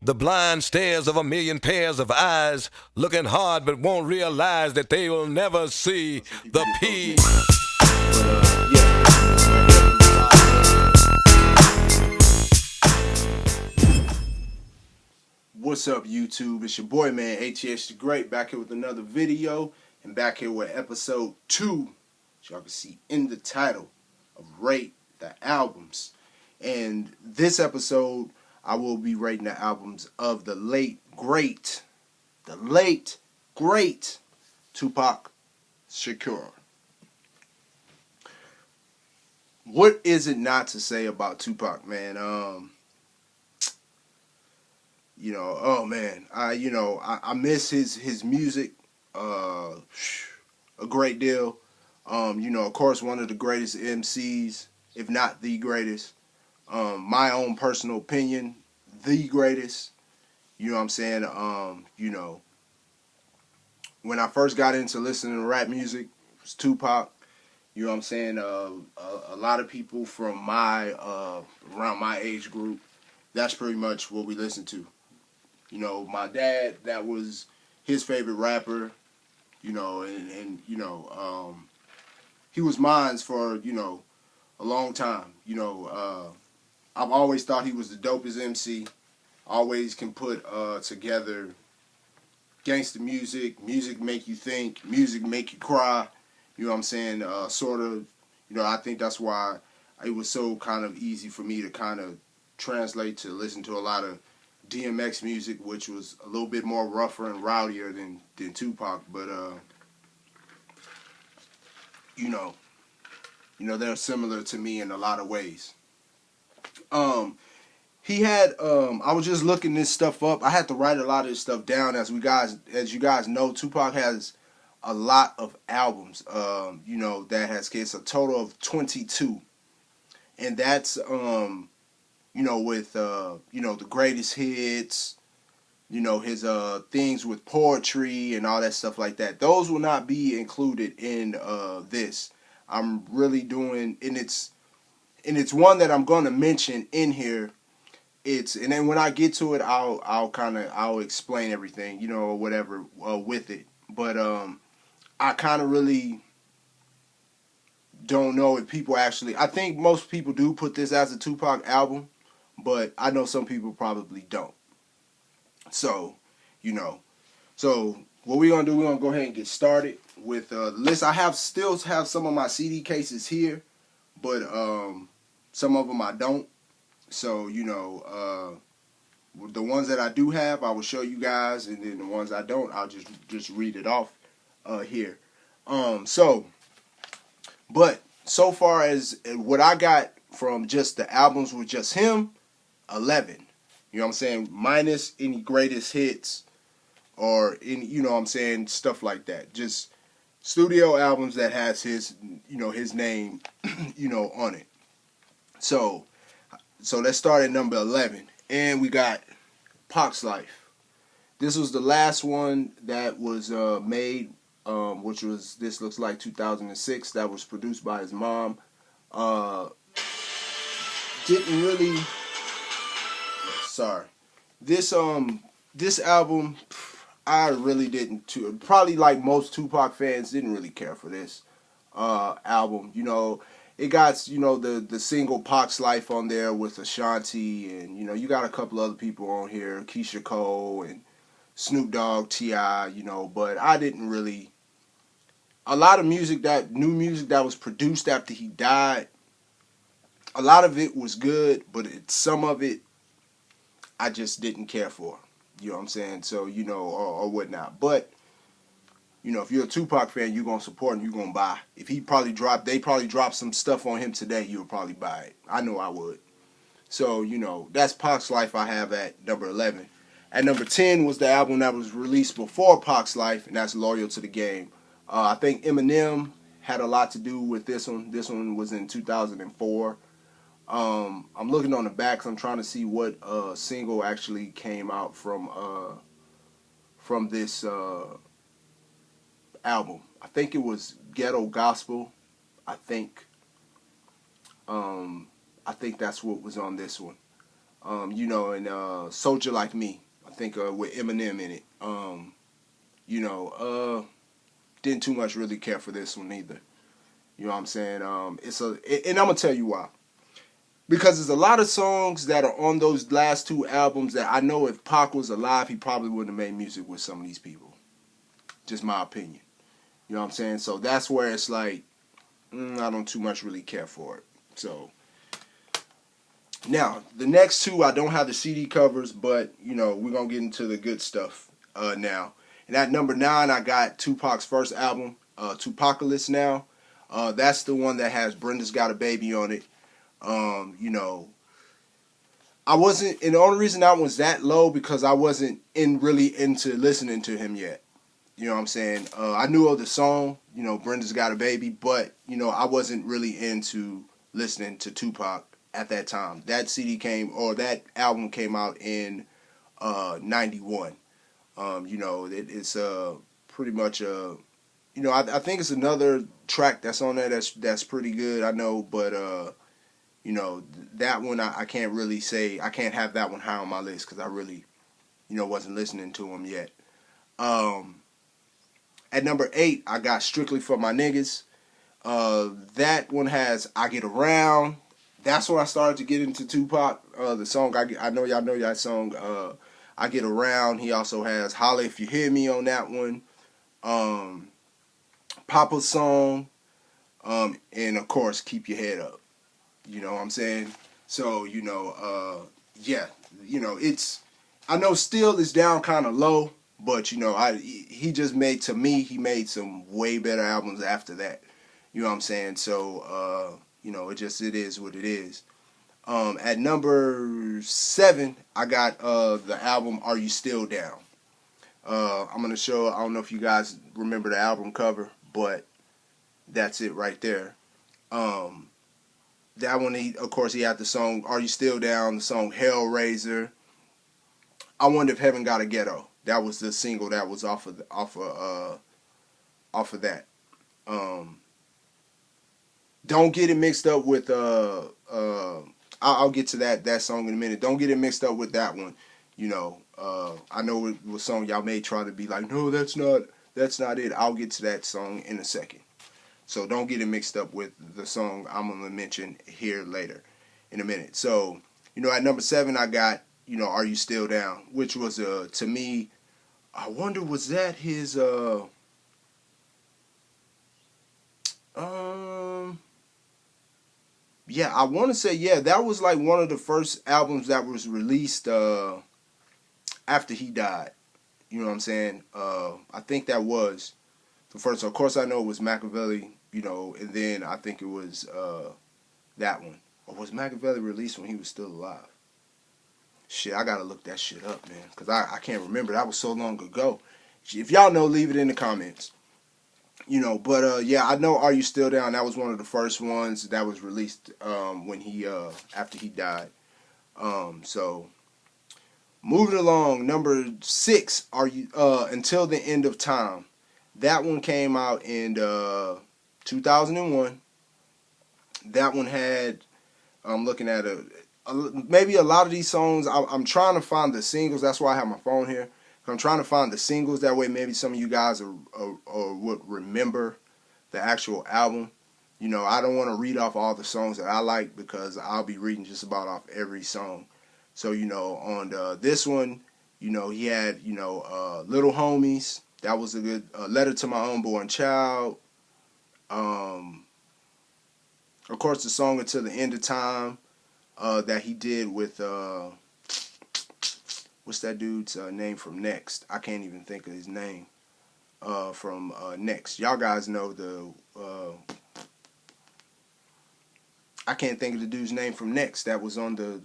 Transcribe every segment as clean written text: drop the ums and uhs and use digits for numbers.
The blind stares of a million pairs of eyes, looking hard but won't realize that they will never see the P. What's up, YouTube? It's your boy, man, ATH the Great, back here with another video, and back here with episode 2, as y'all can see in the title, of Rate the Albums. And this episode, I will be rating the albums of the late, great Tupac Shakur. What is it not to say about Tupac, man? Oh man, I miss his music a great deal. Of course, one of the greatest MCs, if not the greatest. My own personal opinion, the greatest. You know what I'm saying? When I first got into listening to rap music, it was Tupac. You know what I'm saying? A lot of people from around my age group, that's pretty much what we listen to. My dad, that was his favorite rapper, he was mine's for, a long time. I've always thought he was the dopest MC. Always can put together gangster music make you think, music make you cry. You know what I'm saying? I think that's why it was so kind of easy for me to kind of translate to listen to a lot of DMX music, which was a little bit more rougher and rowdier than Tupac, but they're similar to me in a lot of ways. He had I was just looking this stuff up. I had to write a lot of this stuff down as you guys know, Tupac has a lot of albums. It's a total of 22. And that's with the greatest hits, his things with poetry and all that stuff like that. Those will not be included in this. I'm really doing, and it's one that I'm going to mention in here. And then when I get to it, I'll explain everything, or whatever with it. But I kind of really don't know if people actually. I think most people do put this as a Tupac album, but I know some people probably don't. So, so what we're gonna do, we're gonna go ahead and get started with the list. Still have some of my CD cases here, but some of them I don't. So, the ones that I do have, I will show you guys, and then the ones I don't, I'll just read it off here. But so far as what I got from just the albums with just him, 11. You know what I'm saying? Minus any greatest hits or any, stuff like that. Just studio albums that has his name, on it. So let's start at number 11. And we got Pac's Life. This was the last one that was made, which was, this looks like 2006. That was produced by his mom. Didn't really... Sorry. This album, I really didn't. Probably like most Tupac fans, didn't really care for this album. It got the single Pac's Life on there with Ashanti, and you got a couple other people on here, Keisha Cole and Snoop Dogg, T.I. But I didn't really. A lot of new music that was produced after he died, a lot of it was good, but some of it I just didn't care for. You know what I'm saying? So, or whatnot. But, if you're a Tupac fan, you're going to support and you're going to buy. If they probably dropped some stuff on him today, you would probably buy it. I know I would. So, that's Pac's Life I have at number 11. At number 10 was the album that was released before Pac's Life, and that's Loyal to the Game. I think Eminem had a lot to do with this one. This one was in 2004. I'm looking on the back. I'm trying to see what single actually came out from this album. I think it was Ghetto Gospel. I think that's what was on this one. You know, and Soldier Like Me, I think with Eminem in it. You know, didn't too much really care for this one either. You know what I'm saying? And I'm gonna tell you why. Because there's a lot of songs that are on those last two albums that I know if Pac was alive, he probably wouldn't have made music with some of these people. Just my opinion. You know what I'm saying? So that's where it's like, I don't too much really care for it. So now the next two I don't have the CD covers, but you know we're gonna get into the good stuff now. And at number 9 I got Tupac's first album, Tupacalypse Now. That's the one that has Brenda's Got a Baby on it. You know, I wasn't, and the only reason that was that low because I wasn't really into listening to him yet. You know what I'm saying? I knew of the song, you know, Brenda's Got a Baby, but, you know, I wasn't really into listening to Tupac at that time. That that album came out in 91. You know, it's pretty much, you know, I think it's another track that's on there that's pretty good, I know, but, you know, that one I can't really say, I can't have that one high on my list because I really, you know, wasn't listening to him yet. At number 8, I got Strictly For My Niggas. That one has I Get Around. That's when I started to get into Tupac. The song, I know y'all know that song, I Get Around. He also has Holla If You Hear Me on that one. Papa's song. And of course, Keep Your Head Up. You know what I'm saying? So, you know, yeah, you know, I know Still is down kind of low, but, you know, he just made, to me, he made some way better albums after that. You know what I'm saying? So, you know, it is what it is. At number 7, I got the album Are You Still Down? I'm going to show, I don't know if you guys remember the album cover, but that's it right there. That one, of course, he had the song Are You Still Down, the song Hellraiser. I Wonder If Heaven Got a Ghetto. That was the single that was off of that. Don't get it mixed up with I'll get to that song in a minute. Don't get it mixed up with that one. You know, I know it was a song y'all may try to be like, no, that's not it. I'll get to that song in a second. So don't get it mixed up with the song I'm going to mention here later in a minute. So, you know, at number 7, I got, you know, Are You Still Down? Which was, to me, I wonder, was that his, yeah, I want to say, yeah, that was like one of the first albums that was released after he died. You know what I'm saying? I think that was the first. Of course, I know it was Machiavelli, you know, and then I think it was that one. Or was Machiavelli released when he was still alive? Shit, I gotta look that shit up, man, because I can't remember. That was so long ago. If y'all know, leave it in the comments. You know, but yeah, I know Are You Still Down? That was one of the first ones that was released when he after he died. So moving along, number 6, Are You Until the End of Time. That one came out in 2001. That one had, I'm looking at maybe a lot of these songs. I'm trying to find the singles. That's why I have my phone here. I'm trying to find the singles. That way maybe some of you guys would remember the actual album. You know, I don't want to read off all the songs that I like because I'll be reading just about off every song. So, you know, on this one, you know, he had, you know, Little Homies. That was a good Letter to My Unborn Child. Of course, the song Until the End of Time that he did with, what's that dude's name from Next? I can't even think of his name from Next. Y'all guys know I can't think of the dude's name from Next that was on the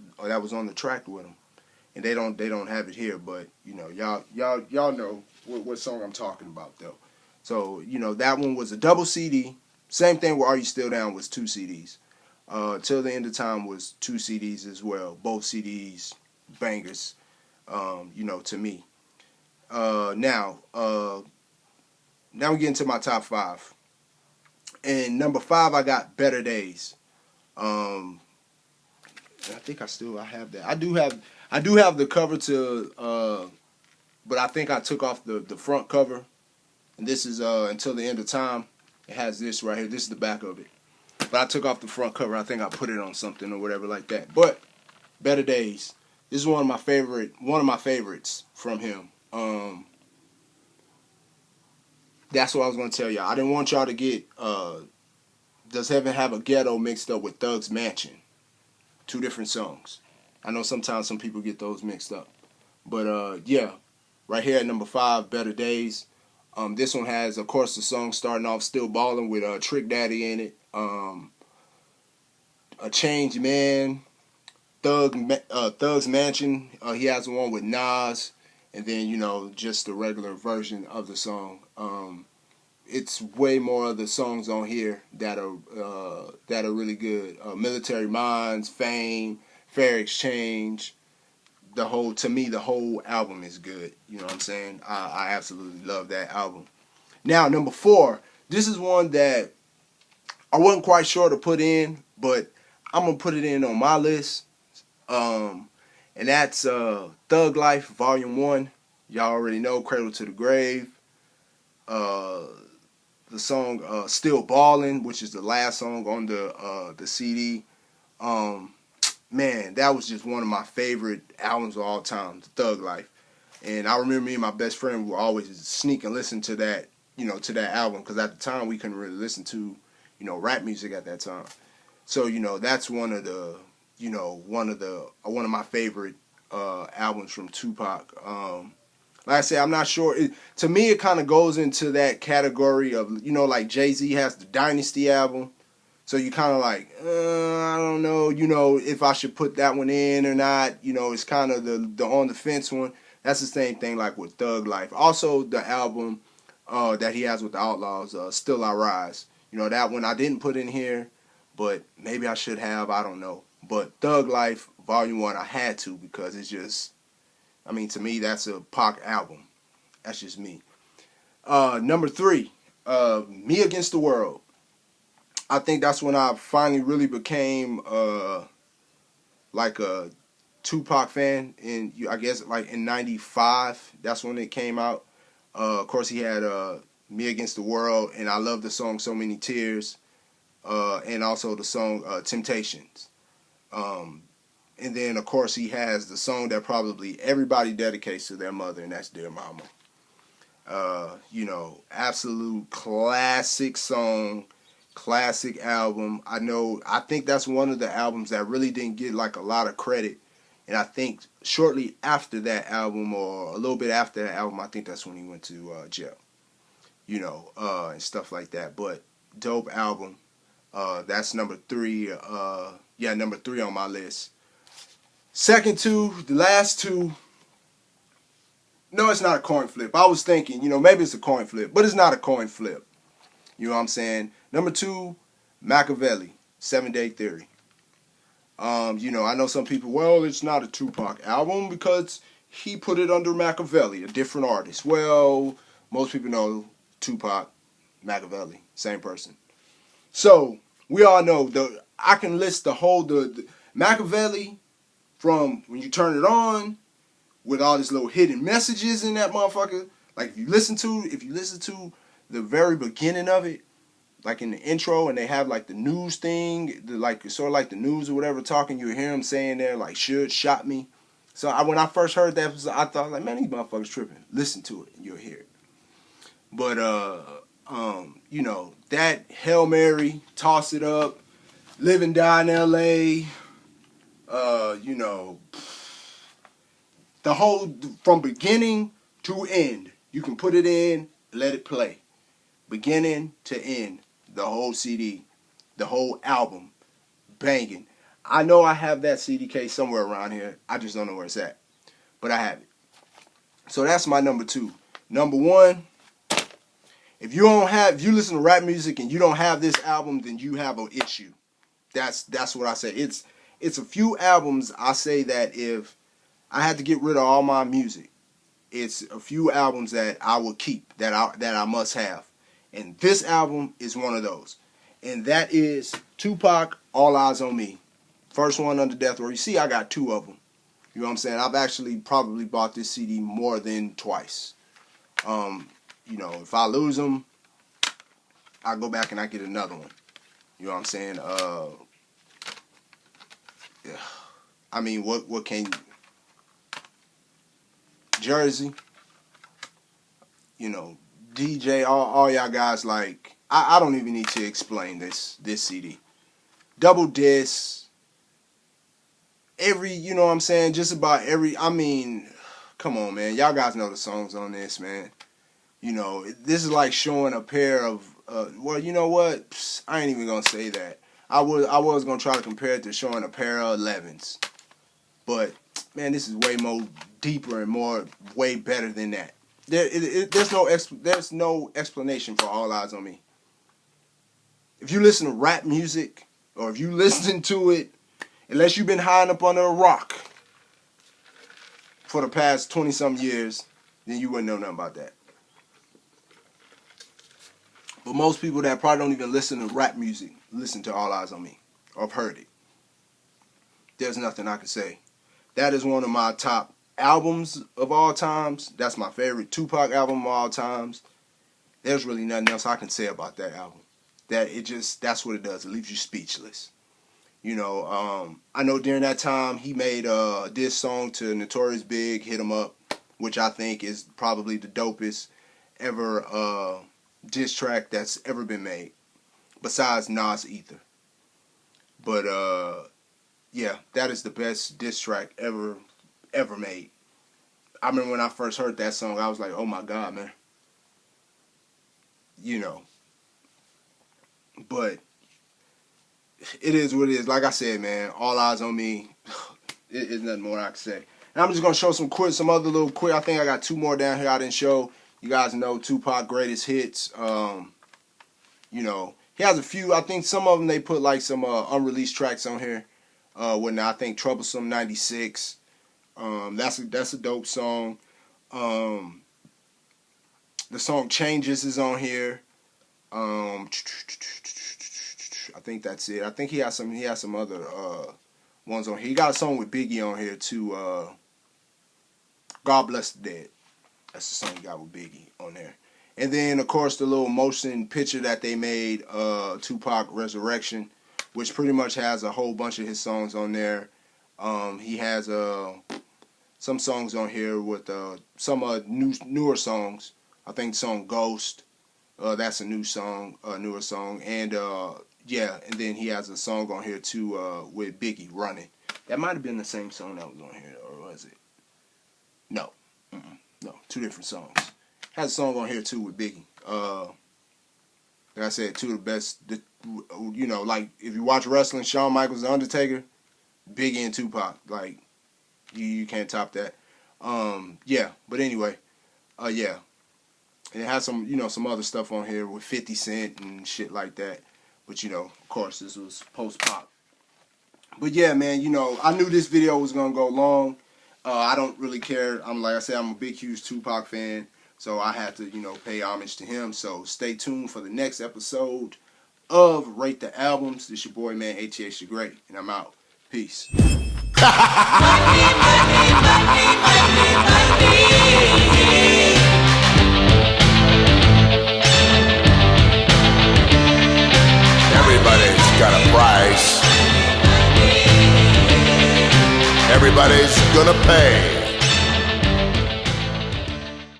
track with him. And they don't have it here, but you know, y'all know what song I'm talking about though. So, you know, that one was a double CD. Same thing with Are You Still Down was 2 CDs. Till the End of Time was 2 CDs as well. Both CDs bangers, you know, to me. Now we get into my top 5. And number 5 I got Better Days. I think I have that. I do have the cover to but I think I took off the front cover. And this is Until the End of Time. It has this right here. This is the back of it. But I took off the front cover. I think I put it on something or whatever like that. But Better Days. This is one of my favorites from him. That's what I was gonna tell y'all. I didn't want y'all to get Does Heaven Have a Ghetto mixed up with Thug's Mansion. Two different songs. I know sometimes some people get those mixed up. But yeah, right here at number 5, Better Days. This one has, of course, the song starting off Still Ballin' with Trick Daddy in it. A Changed Man, Thug's Mansion. He has one with Nas, and then just the regular version of the song. It's way more of the songs on here that are really good. Military Minds, Fame, Fair Exchange. To me, the whole album is good. You know what I'm saying? I absolutely love that album. Now, number 4. This is one that I wasn't quite sure to put in, but I'm going to put it in on my list. And that's Thug Life, Volume 1. Y'all already know, Cradle to the Grave. The song Still Ballin', which is the last song on the CD. Man, that was just one of my favorite albums of all time, Thug Life. And I remember me and my best friend would always sneak and listen to that, to that album, because at the time we couldn't really listen to, rap music at that time. So, that's one of my favorite albums from Tupac. Like I said, I'm not sure. To me, it kind of goes into that category of, like Jay-Z has the Dynasty album. So you kind of like, I don't know, if I should put that one in or not. It's kind of the on the fence one. That's the same thing like with Thug Life. Also, the album that he has with the Outlaws, Still I Rise. That one I didn't put in here, but maybe I should have. I don't know. But Thug Life, Volume 1, I had to because it's just, to me, that's a Pac album. That's just me. Number 3, Me Against the World. I think that's when I finally really became like a Tupac fan. And I guess like in '95, that's when it came out. Of course, he had Me Against the World, and I love the song So Many Tears, and also the song Temptations. And then, of course, he has the song that probably everybody dedicates to their mother, and that's Dear Mama. Absolute classic song. Classic album. I think that's one of the albums that really didn't get like a lot of credit. And I think shortly after that album, or a little bit after that album, I think that's when he went to jail. And stuff like that. But dope album. That's number 3. Number 3 on my list. Second 2, the last 2. No, it's not a coin flip. I was thinking, maybe it's a coin flip, but it's not a coin flip. You know what I'm saying? Number 2, Machiavelli, 7 Day Theory. I know some people, well, it's not a Tupac album because he put it under Machiavelli, a different artist. Well, most people know Tupac, Machiavelli, same person. So, we all know, I can list the Machiavelli from when you turn it on, with all these little hidden messages in that motherfucker. Like, if you listen to the very beginning of it, like in the intro, and they have like the news thing, sort of like the news or whatever talking, you hear him saying there like, should shot me. So when I first heard that, I thought like, man, these motherfuckers tripping. Listen to it and you'll hear it. But that Hail Mary, Toss It Up, Live and Die in L.A., the whole, from beginning to end, you can put it in, let it play. Beginning to end, the whole CD, the whole album, banging. I know I have that CD case somewhere around here. I just don't know where it's at. But I have it. So that's my number 2. Number 1, if you listen to rap music and you don't have this album, then you have an issue. That's what I say. It's a few albums I say that if I had to get rid of all my music, it's a few albums that I will keep, that I must have. And this album is one of those. And that is Tupac, All Eyes on Me. First one, Under Death Row. You see, I got 2 of them. You know what I'm saying? I've actually probably bought this CD more than twice. You know, if I lose them, I go back and I get another one. You know what I'm saying? Yeah. I mean, what can you... Jersey, you know, DJ, all y'all guys, like, I don't even need to explain this CD. Double disc, every, you know what I'm saying, just about every, I mean, come on, man, y'all guys know the songs on this, man. You know, this is like showing a pair of, well, you know what, psst, I ain't even gonna say that. I was gonna try to compare it to showing a pair of 11s, but man, this is way more deeper and way better than that. There's no explanation for All Eyes on Me. If you listen to rap music, or if you listen to it, unless you've been hiding up under a rock for the past 20-some years, then you wouldn't know nothing about that. But most people that probably don't even listen to rap music listen to All Eyes on Me, or have heard it. There's nothing I can say. That is one of my top albums of all times. That's my favorite Tupac album of all times. There's really nothing else I can say about that album. That's what it does. It leaves you speechless. You know, I know during that time he made this song to Notorious Big, Hit 'Em Up, which I think is probably the dopest ever diss track that's ever been made, besides Nas Ether. But yeah, that is the best diss track ever made. I remember when I first heard that song, I was like, oh my God, man. You know. But it is what it is. Like I said, man, All Eyes on Me. It's nothing more I can say. And I'm just going to show some other little quick. I think I got 2 more down here I didn't show. You guys know Tupac Greatest Hits. You know, he has a few. I think some of them they put like some unreleased tracks on here. When I think Troublesome 96. That's a dope song. The song Changes is on here. I think that's it. I think he has some other ones on here. He got a song with Biggie on here too. God Bless the Dead. That's the song he got with Biggie on there. And then of course the little motion picture that they made, Tupac Resurrection, which pretty much has a whole bunch of his songs on there. He has some songs on here with some newer songs. I think the song Ghost, that's a newer song. And yeah, and then he has a song on here too with Biggie, Running. That might have been the same song that was on here, or was it? No. No, 2 different songs. Has a song on here too with Biggie. Like I said, 2 of the best. You know, like if you watch wrestling, Shawn Michaels, The Undertaker, Biggie and Tupac, like you can't top that. Yeah, but anyway, yeah, and it has some, you know, some other stuff on here with 50 Cent and shit like that. But you know, of course, this was post pop. But yeah, man, you know, I knew this video was gonna go long. I don't really care. Like I said, I'm a big, huge Tupac fan, so I had to, you know, pay homage to him. So stay tuned for the next episode of Rate the Albums. This your boy, man, ATH the Great, and I'm out. Peace. Everybody's got a price. Everybody's gonna pay.